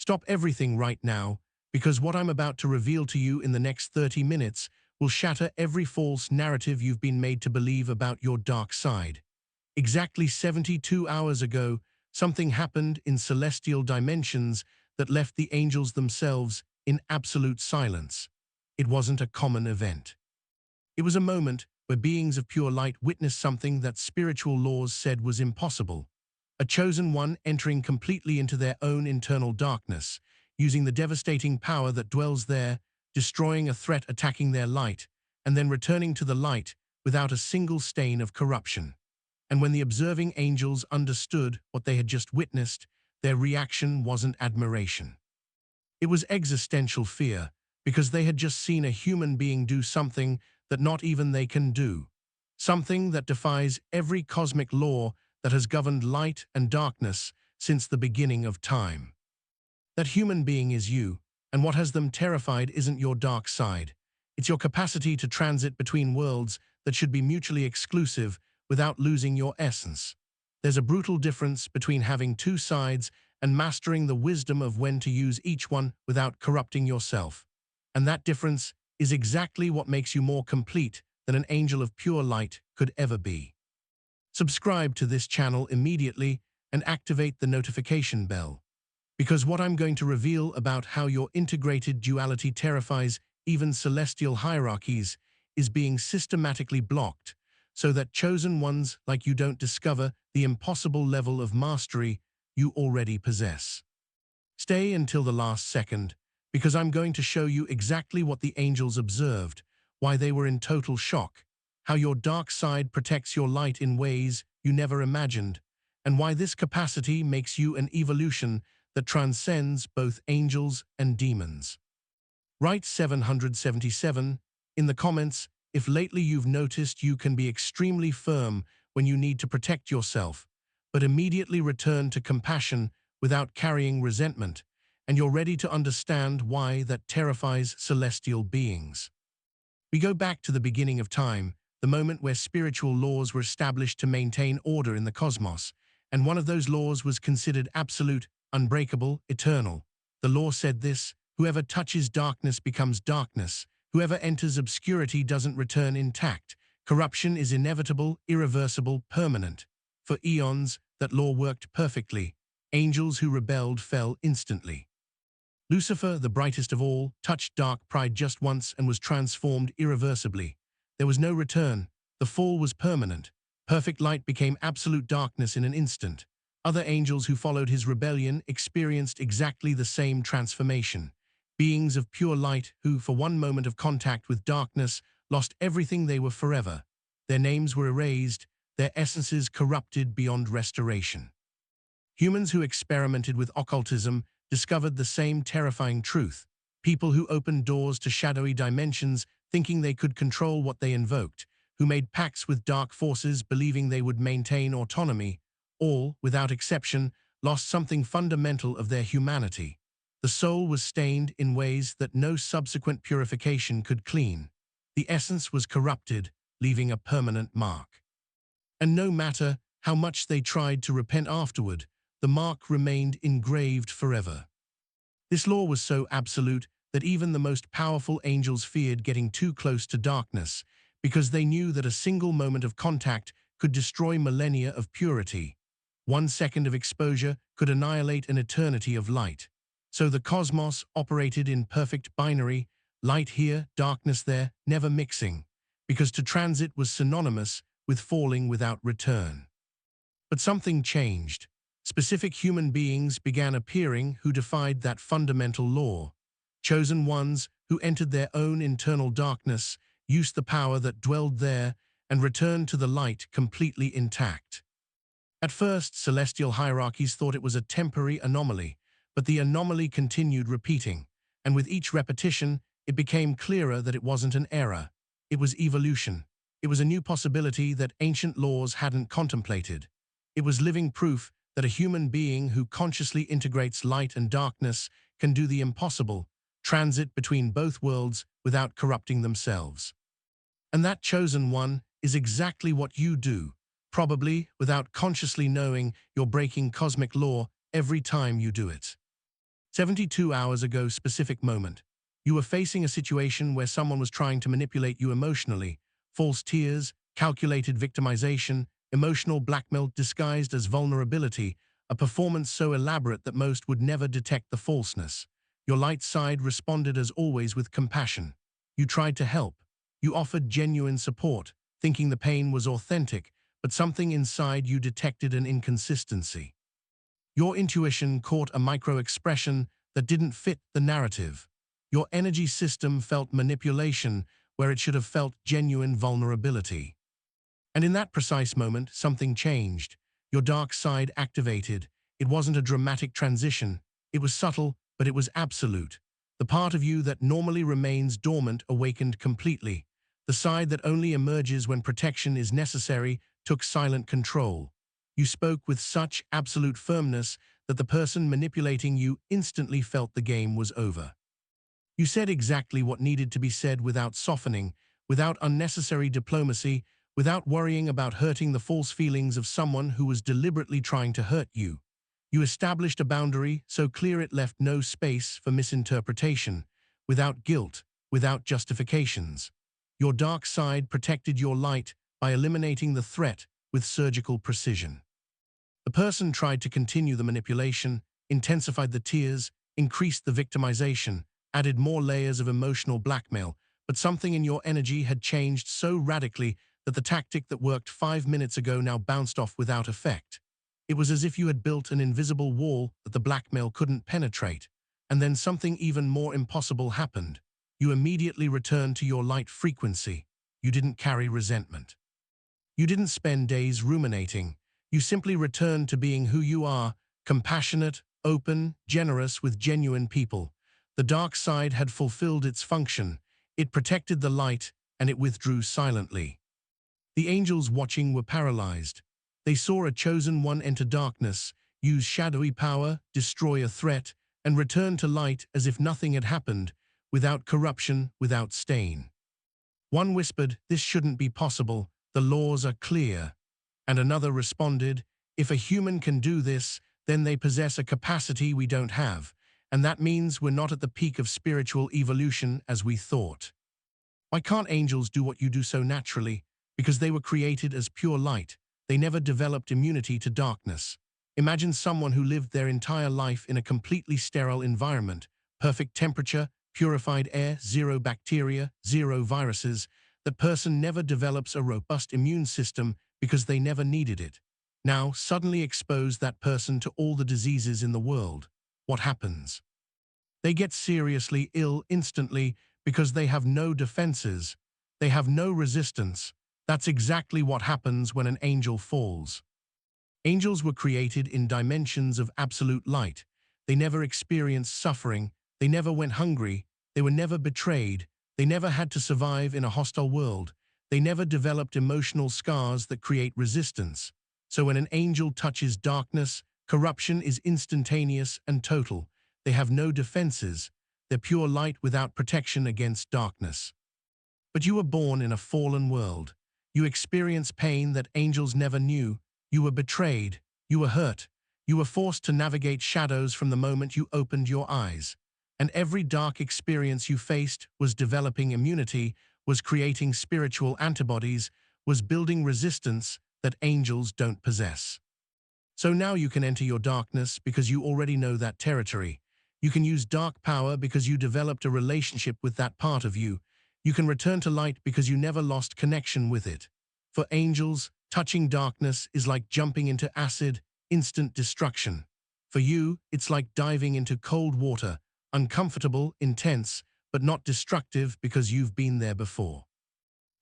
Stop everything right now, because what I'm about to reveal to you in the next 30 minutes will shatter every false narrative you've been made to believe about your dark side. Exactly 72 hours ago, something happened in celestial dimensions that left the angels themselves in absolute silence. It wasn't a common event. It was a moment where beings of pure light witnessed something that spiritual laws said was impossible. A chosen one entering completely into their own internal darkness, using the devastating power that dwells there, destroying a threat attacking their light, and then returning to the light without a single stain of corruption. And when the observing angels understood what they had just witnessed, their reaction wasn't admiration. It was existential fear, because they had just seen a human being do something that not even they can do. Something that defies every cosmic law that has governed light and darkness since the beginning of time. That human being is you, and what has them terrified isn't your dark side. It's your capacity to transit between worlds that should be mutually exclusive without losing your essence. There's a brutal difference between having two sides and mastering the wisdom of when to use each one without corrupting yourself. And that difference is exactly what makes you more complete than an angel of pure light could ever be. Subscribe to this channel immediately and activate the notification bell, because what I'm going to reveal about how your integrated duality terrifies even celestial hierarchies is being systematically blocked, so that chosen ones like you don't discover the impossible level of mastery you already possess. Stay until the last second, because I'm going to show you exactly what the angels observed, why they were in total shock, how your dark side protects your light in ways you never imagined, and why this capacity makes you an evolution that transcends both angels and demons. Write 777 in the comments if lately you've noticed you can be extremely firm when you need to protect yourself, but immediately return to compassion without carrying resentment, and you're ready to understand why that terrifies celestial beings. We go back to the beginning of time, the moment where spiritual laws were established to maintain order in the cosmos, and one of those laws was considered absolute, unbreakable, eternal. The law said this: whoever touches darkness becomes darkness. Whoever enters obscurity doesn't return intact. Corruption is inevitable, irreversible, permanent. For eons, that law worked perfectly. Angels who rebelled fell instantly. Lucifer, the brightest of all, touched dark pride just once and was transformed irreversibly. There was no return. The fall was permanent. Perfect light became absolute darkness in an instant. Other angels who followed his rebellion experienced exactly the same transformation. Beings of pure light who, for one moment of contact with darkness, lost everything they were forever. Their names were erased, their essences corrupted beyond restoration. Humans who experimented with occultism discovered the same terrifying truth. People who opened doors to shadowy dimensions thinking they could control what they invoked, who made pacts with dark forces believing they would maintain autonomy, all, without exception, lost something fundamental of their humanity. The soul was stained in ways that no subsequent purification could clean. The essence was corrupted, leaving a permanent mark. And no matter how much they tried to repent afterward, the mark remained engraved forever. This law was so absolute that even the most powerful angels feared getting too close to darkness, because they knew that a single moment of contact could destroy millennia of purity. 1 second of exposure could annihilate an eternity of light. So the cosmos operated in perfect binary, light here, darkness there, never mixing, because to transit was synonymous with falling without return. But something changed. Specific human beings began appearing who defied that fundamental law. Chosen ones who entered their own internal darkness, used the power that dwelled there, and returned to the light completely intact. At first, celestial hierarchies thought it was a temporary anomaly, but the anomaly continued repeating, and with each repetition, it became clearer that it wasn't an error. It was evolution. It was a new possibility that ancient laws hadn't contemplated. It was living proof that a human being who consciously integrates light and darkness can do the impossible, transit between both worlds without corrupting themselves. And that chosen one is exactly what you do, probably without consciously knowing you're breaking cosmic law every time you do it. 72 hours ago specific moment. You were facing a situation where someone was trying to manipulate you emotionally. False tears, calculated victimization, emotional blackmail disguised as vulnerability, a performance so elaborate that most would never detect the falseness. Your light side responded as always with compassion. You tried to help. You offered genuine support, thinking the pain was authentic, but something inside you detected an inconsistency. Your intuition caught a micro-expression that didn't fit the narrative. Your energy system felt manipulation where it should have felt genuine vulnerability. And in that precise moment, something changed. Your dark side activated. It wasn't a dramatic transition. It was subtle, but it was absolute. The part of you that normally remains dormant awakened completely. The side that only emerges when protection is necessary took silent control. You spoke with such absolute firmness that the person manipulating you instantly felt the game was over. You said exactly what needed to be said without softening, without unnecessary diplomacy, without worrying about hurting the false feelings of someone who was deliberately trying to hurt you. You established a boundary so clear it left no space for misinterpretation, without guilt, without justifications. Your dark side protected your light by eliminating the threat with surgical precision. The person tried to continue the manipulation, intensified the tears, increased the victimization, added more layers of emotional blackmail, but something in your energy had changed so radically that the tactic that worked 5 minutes ago now bounced off without effect. It was as if you had built an invisible wall that the blackmail couldn't penetrate, and then something even more impossible happened. You immediately returned to your light frequency. You didn't carry resentment. You didn't spend days ruminating. You simply returned to being who you are, compassionate, open, generous with genuine people. The dark side had fulfilled its function. It protected the light, and it withdrew silently. The angels watching were paralyzed. They saw a chosen one enter darkness, use shadowy power, destroy a threat, and return to light as if nothing had happened, without corruption, without stain. One whispered, "This shouldn't be possible. The laws are clear." And another responded, "If a human can do this, then they possess a capacity we don't have, and that means we're not at the peak of spiritual evolution as we thought." Why can't angels do what you do so naturally? Because they were created as pure light. They never developed immunity to darkness. Imagine someone who lived their entire life in a completely sterile environment, perfect temperature, purified air, zero bacteria, zero viruses. That person never develops a robust immune system because they never needed it. Now, suddenly expose that person to all the diseases in the world. What happens? They get seriously ill instantly because they have no defenses. They have no resistance. That's exactly what happens when an angel falls. Angels were created in dimensions of absolute light. They never experienced suffering. They never went hungry. They were never betrayed. They never had to survive in a hostile world. They never developed emotional scars that create resistance. So when an angel touches darkness, corruption is instantaneous and total. They have no defenses. They're pure light without protection against darkness. But you were born in a fallen world. You experienced pain that angels never knew. You were betrayed. You were hurt. You were forced to navigate shadows from the moment you opened your eyes. And every dark experience you faced was developing immunity, was creating spiritual antibodies, was building resistance that angels don't possess. So now you can enter your darkness because you already know that territory. You can use dark power because you developed a relationship with that part of you. You can return to light because you never lost connection with it. For angels, touching darkness is like jumping into acid, instant destruction. For you, it's like diving into cold water, uncomfortable, intense, but not destructive because you've been there before.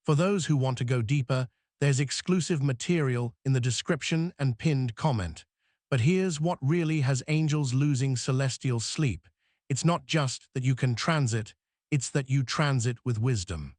For those who want to go deeper, there's exclusive material in the description and pinned comment. But here's what really has angels losing celestial sleep. It's not just that you can transit, it's that you transit with wisdom.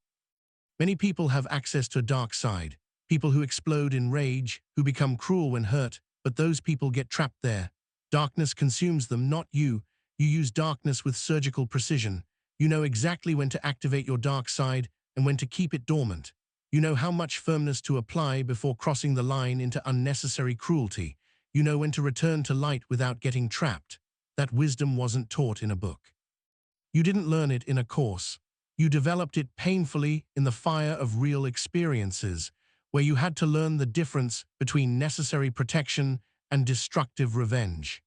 Many people have access to a dark side, people who explode in rage, who become cruel when hurt, but those people get trapped there. Darkness consumes them, not you. You use darkness with surgical precision. You know exactly when to activate your dark side and when to keep it dormant. You know how much firmness to apply before crossing the line into unnecessary cruelty. You know when to return to light without getting trapped. That wisdom wasn't taught in a book. You didn't learn it in a course. You developed it painfully in the fire of real experiences, where you had to learn the difference between necessary protection and destructive revenge.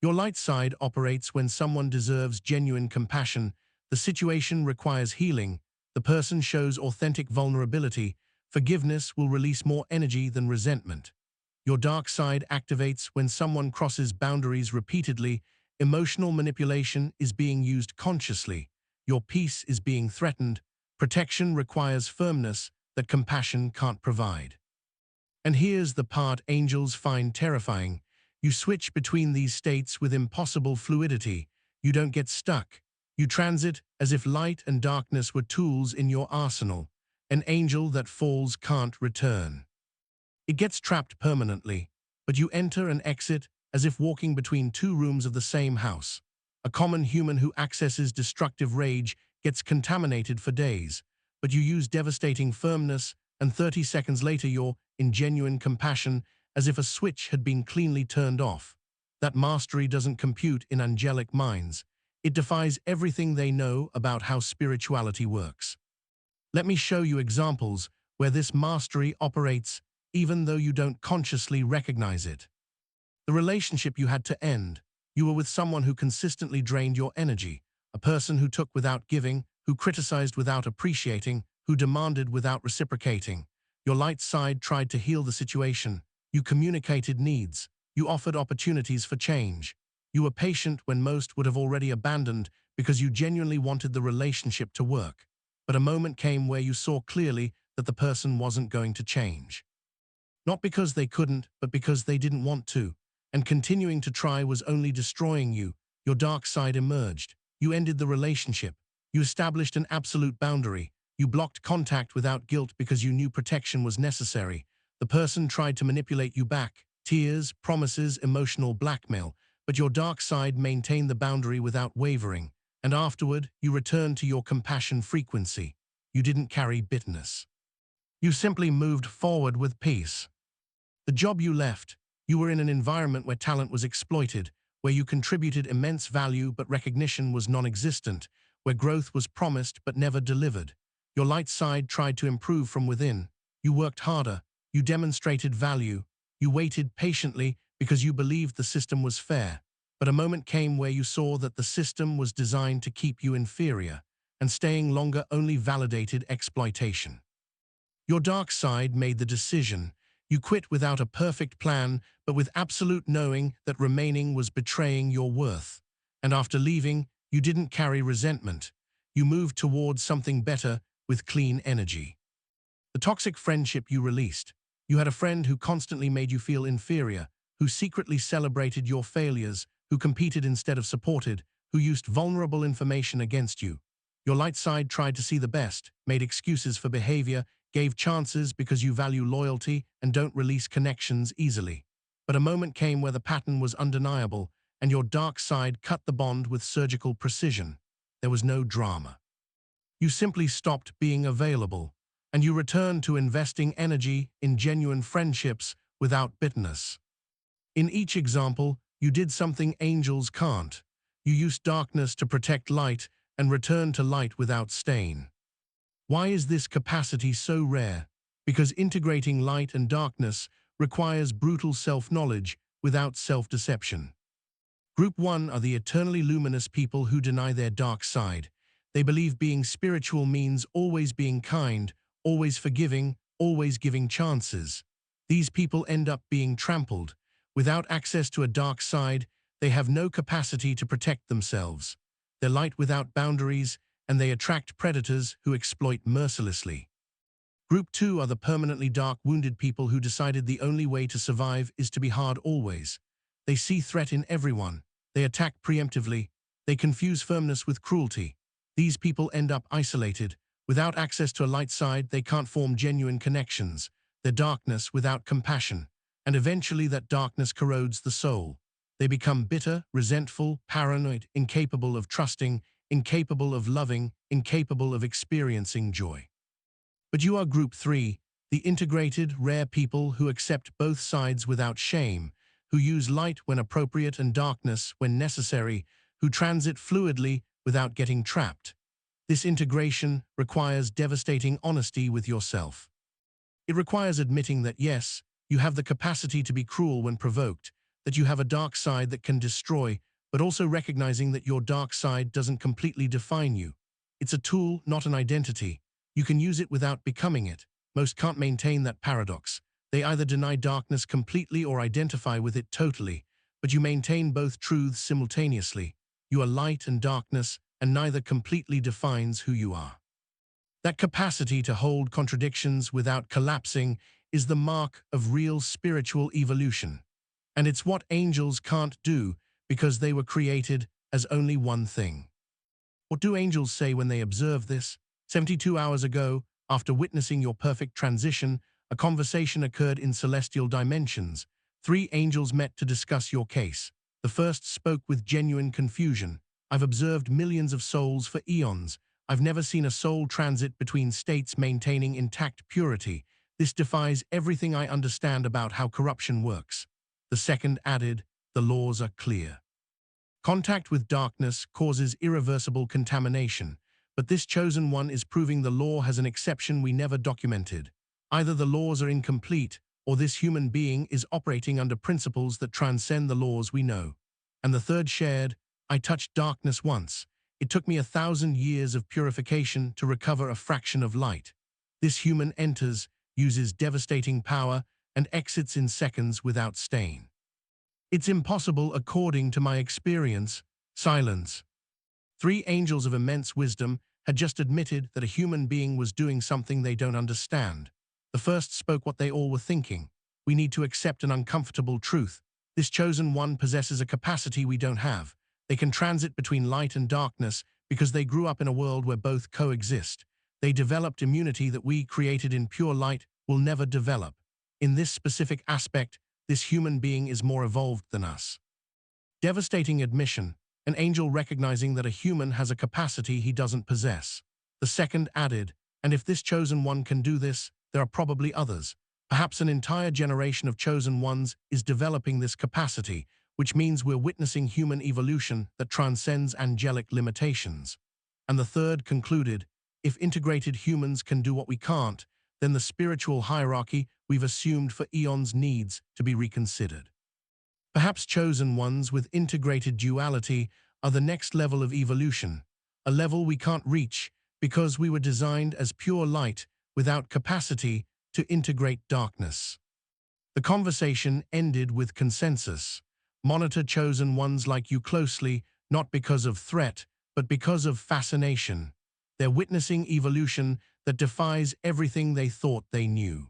Your light side operates when someone deserves genuine compassion, the situation requires healing, the person shows authentic vulnerability, forgiveness will release more energy than resentment. Your dark side activates when someone crosses boundaries repeatedly, emotional manipulation is being used consciously, your peace is being threatened, protection requires firmness that compassion can't provide. And here's the part angels find terrifying. You switch between these states with impossible fluidity. You don't get stuck. You transit as if light and darkness were tools in your arsenal. An angel that falls can't return. It gets trapped permanently, but you enter and exit as if walking between two rooms of the same house. A common human who accesses destructive rage gets contaminated for days, but you use devastating firmness, and 30 seconds later you're in genuine compassion, as if a switch had been cleanly turned off. That mastery doesn't compute in angelic minds. It defies everything they know about how spirituality works. Let me show you examples where this mastery operates even though you don't consciously recognize it. The relationship you had to end. You were with someone who consistently drained your energy, a person who took without giving, who criticized without appreciating, who demanded without reciprocating. Your light side tried to heal the situation. You communicated needs. You offered opportunities for change. You were patient when most would have already abandoned because you genuinely wanted the relationship to work. But a moment came where you saw clearly that the person wasn't going to change. Not because they couldn't, but because they didn't want to. And continuing to try was only destroying you. Your dark side emerged. You ended the relationship. You established an absolute boundary. You blocked contact without guilt because you knew protection was necessary. The person tried to manipulate you back. Tears, promises, emotional blackmail. But your dark side maintained the boundary without wavering. And afterward, you returned to your compassion frequency. You didn't carry bitterness. You simply moved forward with peace. The job you left, you were in an environment where talent was exploited, where you contributed immense value but recognition was non-existent, where growth was promised but never delivered. Your light side tried to improve from within. You worked harder. You demonstrated value. You waited patiently because you believed the system was fair. But a moment came where you saw that the system was designed to keep you inferior, and staying longer only validated exploitation. Your dark side made the decision. You quit without a perfect plan, but with absolute knowing that remaining was betraying your worth. And after leaving, you didn't carry resentment. You moved towards something better with clean energy. The toxic friendship you released. You had a friend who constantly made you feel inferior, who secretly celebrated your failures, who competed instead of supported, who used vulnerable information against you. Your light side tried to see the best, made excuses for behavior, gave chances because you value loyalty and don't release connections easily. But a moment came where the pattern was undeniable, and your dark side cut the bond with surgical precision. There was no drama. You simply stopped being available, and you returned to investing energy in genuine friendships without bitterness. In each example, you did something angels can't. You used darkness to protect light and returned to light without stain. Why is this capacity so rare? Because integrating light and darkness requires brutal self-knowledge without self-deception. Group 1 are the eternally luminous people who deny their dark side. They believe being spiritual means always being kind, always forgiving, always giving chances. These people end up being trampled. Without access to a dark side, they have no capacity to protect themselves. They're light without boundaries, and they attract predators who exploit mercilessly. Group 2 are the permanently dark, wounded people who decided the only way to survive is to be hard always. They see threat in everyone. They attack preemptively. They confuse firmness with cruelty. These people end up isolated. Without access to a light side, they can't form genuine connections. They're darkness without compassion. And eventually that darkness corrodes the soul. They become bitter, resentful, paranoid, incapable of trusting, incapable of loving, incapable of experiencing joy. But you are Group 3, the integrated, rare people who accept both sides without shame. who use light when appropriate and darkness when necessary, who transit fluidly without getting trapped. This integration requires devastating honesty with yourself. It requires admitting that yes, you have the capacity to be cruel when provoked, that you have a dark side that can destroy, but also recognizing that your dark side doesn't completely define you. It's a tool, not an identity. You can use it without becoming it. Most can't maintain that paradox. They either deny darkness completely or identify with it totally, but you maintain both truths simultaneously. You are light and darkness, and neither completely defines who you are. That capacity to hold contradictions without collapsing is the mark of real spiritual evolution. And it's what angels can't do because they were created as only one thing. What do angels say when they observe this? 72 hours ago, after witnessing your perfect transition, a conversation occurred in celestial dimensions. 3 angels met to discuss your case. The first spoke with genuine confusion. I've observed millions of souls for eons. I've never seen a soul transit between states maintaining intact purity. This defies everything I understand about how corruption works. The second added, the laws are clear. Contact with darkness causes irreversible contamination, but this chosen one is proving the law has an exception we never documented. Either the laws are incomplete, or this human being is operating under principles that transcend the laws we know. And the third shared, I touched darkness once. It took me 1,000 years of purification to recover a fraction of light. This human enters, uses devastating power, and exits in seconds without stain. It's impossible according to my experience. Silence. 3 angels of immense wisdom had just admitted that a human being was doing something they don't understand. The first spoke what they all were thinking. We need to accept an uncomfortable truth. This chosen one possesses a capacity we don't have. They can transit between light and darkness because they grew up in a world where both coexist. They developed immunity that we, created in pure light, will never develop. In this specific aspect, this human being is more evolved than us. Devastating admission, an angel recognizing that a human has a capacity he doesn't possess. The second added, and if this chosen one can do this, there are probably others. Perhaps an entire generation of chosen ones is developing this capacity, which means we're witnessing human evolution that transcends angelic limitations. And the third concluded, if integrated humans can do what we can't, then the spiritual hierarchy we've assumed for eons needs to be reconsidered. Perhaps chosen ones with integrated duality are the next level of evolution, a level we can't reach because we were designed as pure light without capacity to integrate darkness. The conversation ended with consensus. Monitor chosen ones like you closely, not because of threat, but because of fascination. They're witnessing evolution that defies everything they thought they knew.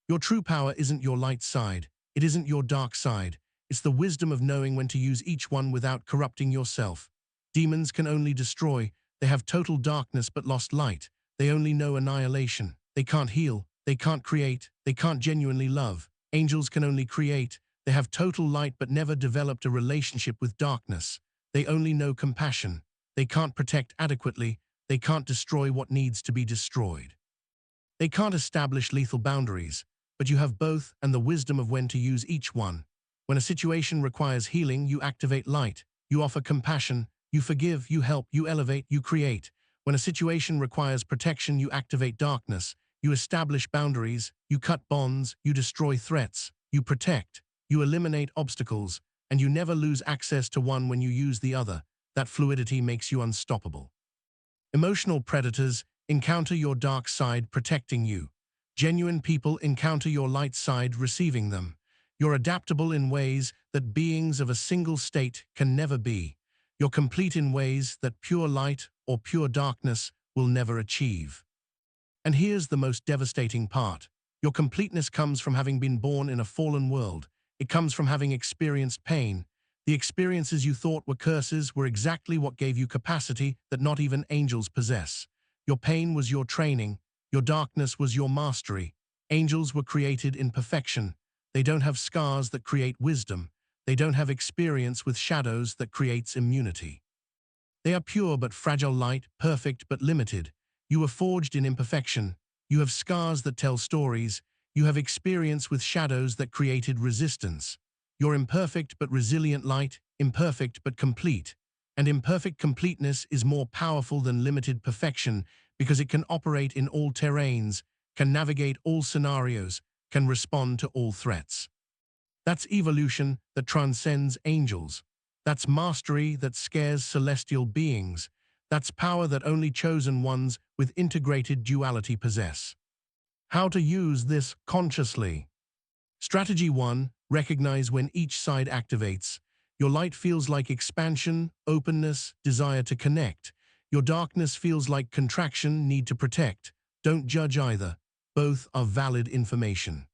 Your true power isn't your light side. It isn't your dark side. It's the wisdom of knowing when to use each one without corrupting yourself. Demons can only destroy. They have total darkness but lost light. They only know annihilation. They can't heal. They can't create. They can't genuinely love. Angels can only create. They have total light but never developed a relationship with darkness. They only know compassion. They can't protect adequately. They can't destroy what needs to be destroyed. They can't establish lethal boundaries, but you have both and the wisdom of when to use each one. When a situation requires healing, you activate light. You offer compassion. You forgive. You help. You elevate. You create. When a situation requires protection, you activate darkness. You establish boundaries. You cut bonds. You destroy threats. You protect. You eliminate obstacles. And you never lose access to one when you use the other. That fluidity makes you unstoppable. Emotional predators encounter your dark side protecting you. Genuine people encounter your light side receiving them. You're adaptable in ways that beings of a single state can never be. You're complete in ways that pure light or pure darkness will never achieve. And here's the most devastating part. Your completeness comes from having been born in a fallen world. It comes from having experienced pain. The experiences you thought were curses were exactly what gave you capacity that not even angels possess. Your pain was your training. Your darkness was your mastery. Angels were created in perfection. They don't have scars that create wisdom. They don't have experience with shadows that creates immunity. They are pure but fragile light, perfect but limited. You were forged in imperfection. You have scars that tell stories. You have experience with shadows that created resistance. You're imperfect but resilient light, imperfect but complete. And imperfect completeness is more powerful than limited perfection because it can operate in all terrains, can navigate all scenarios, can respond to all threats. That's evolution that transcends angels. That's mastery that scares celestial beings. That's power that only chosen ones with integrated duality possess. How to use this consciously. Strategy 1. Recognize when each side activates. Your light feels like expansion, openness, desire to connect. Your darkness feels like contraction, need to protect. Don't judge either. Both are valid information.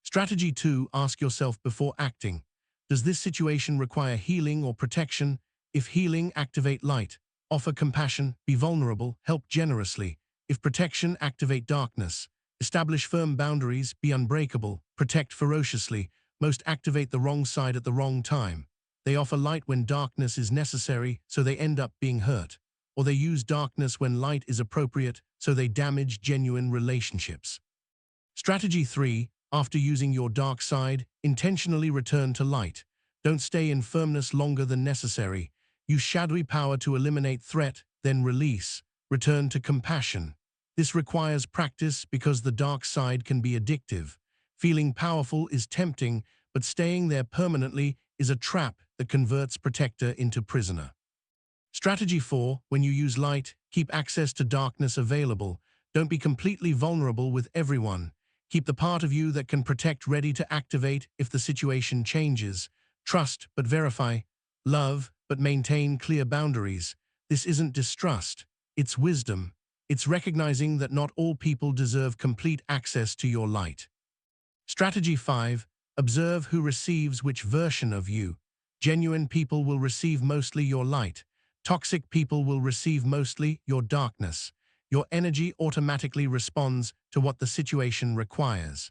Strategy 2. Ask yourself before acting. Does this situation require healing or protection? If healing, activate light. Offer compassion, be vulnerable, help generously. If protection, activate darkness. Establish firm boundaries, be unbreakable, protect ferociously. Most activate the wrong side at the wrong time. They offer light when darkness is necessary, so they end up being hurt. Or they use darkness when light is appropriate, so they damage genuine relationships. Strategy 3. After using your dark side, intentionally return to light. Don't stay in firmness longer than necessary. Use shadowy power to eliminate threat, then release. Return to compassion. This requires practice because the dark side can be addictive. Feeling powerful is tempting, but staying there permanently is a trap that converts protector into prisoner. Strategy 4. When you use light, keep access to darkness available. Don't be completely vulnerable with everyone. Keep the part of you that can protect ready to activate if the situation changes. Trust but verify. Love but maintain clear boundaries. This isn't distrust. It's wisdom. It's recognizing that not all people deserve complete access to your light. Strategy 5. Observe who receives which version of you. Genuine people will receive mostly your light. Toxic people will receive mostly your darkness. Your energy automatically responds to what the situation requires.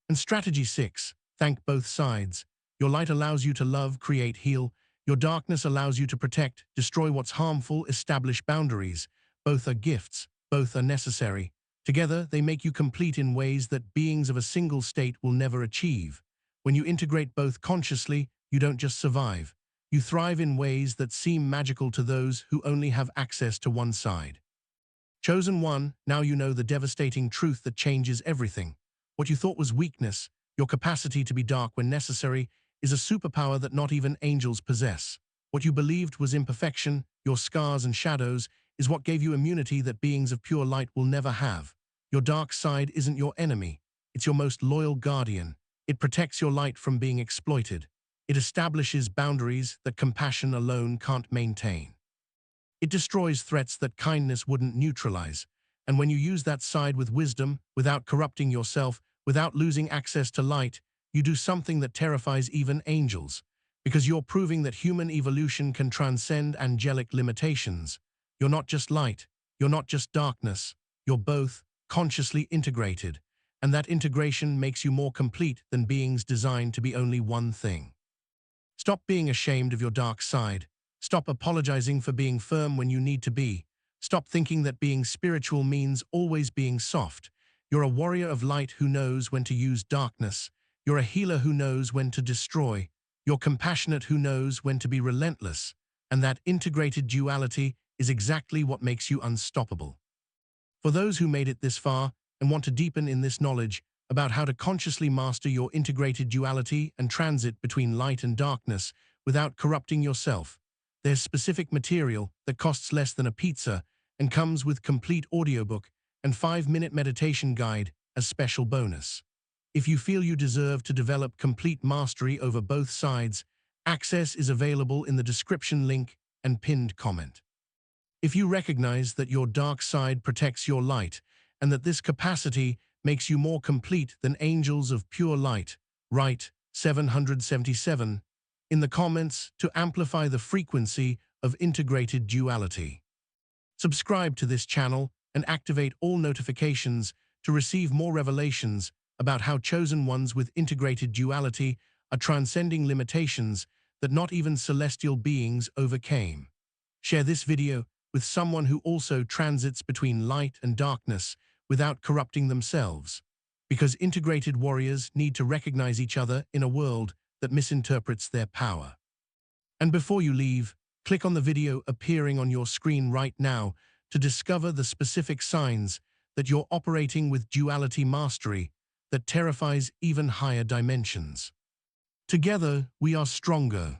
And strategy 6. Thank both sides. Your light allows you to love, create, heal. Your darkness allows you to protect, destroy what's harmful, establish boundaries. Both are gifts. Both are necessary. Together, they make you complete in ways that beings of a single state will never achieve. When you integrate both consciously, you don't just survive. You thrive in ways that seem magical to those who only have access to one side. Chosen one, now you know the devastating truth that changes everything. What you thought was weakness, your capacity to be dark when necessary, is a superpower that not even angels possess. What you believed was imperfection, your scars and shadows, is what gave you immunity that beings of pure light will never have. Your dark side isn't your enemy. It's your most loyal guardian. It protects your light from being exploited. It establishes boundaries that compassion alone can't maintain. It destroys threats that kindness wouldn't neutralize. And when you use that side with wisdom, without corrupting yourself, without losing access to light, you do something that terrifies even angels. Because you're proving that human evolution can transcend angelic limitations. You're not just light, you're not just darkness, you're both, consciously integrated. And that integration makes you more complete than beings designed to be only one thing. Stop being ashamed of your dark side. Stop apologizing for being firm when you need to be. Stop thinking that being spiritual means always being soft. You're a warrior of light who knows when to use darkness. You're a healer who knows when to destroy. You're compassionate who knows when to be relentless. And that integrated duality is exactly what makes you unstoppable. For those who made it this far and want to deepen in this knowledge about how to consciously master your integrated duality and transit between light and darkness without corrupting yourself, there's specific material that costs less than a pizza and comes with complete audiobook and 5-minute meditation guide as special bonus. If you feel you deserve to develop complete mastery over both sides, access is available in the description link and pinned comment. If you recognize that your dark side protects your light and that this capacity makes you more complete than angels of pure light, write 777 in the comments to amplify the frequency of integrated duality. Subscribe to this channel and activate all notifications to receive more revelations about how chosen ones with integrated duality are transcending limitations that not even celestial beings overcame. Share this video with someone who also transits between light and darkness without corrupting themselves. Because integrated warriors need to recognize each other in a world that misinterprets their power. And before you leave, click on the video appearing on your screen right now to discover the specific signs that you're operating with duality mastery that terrifies even higher dimensions. Together, we are stronger,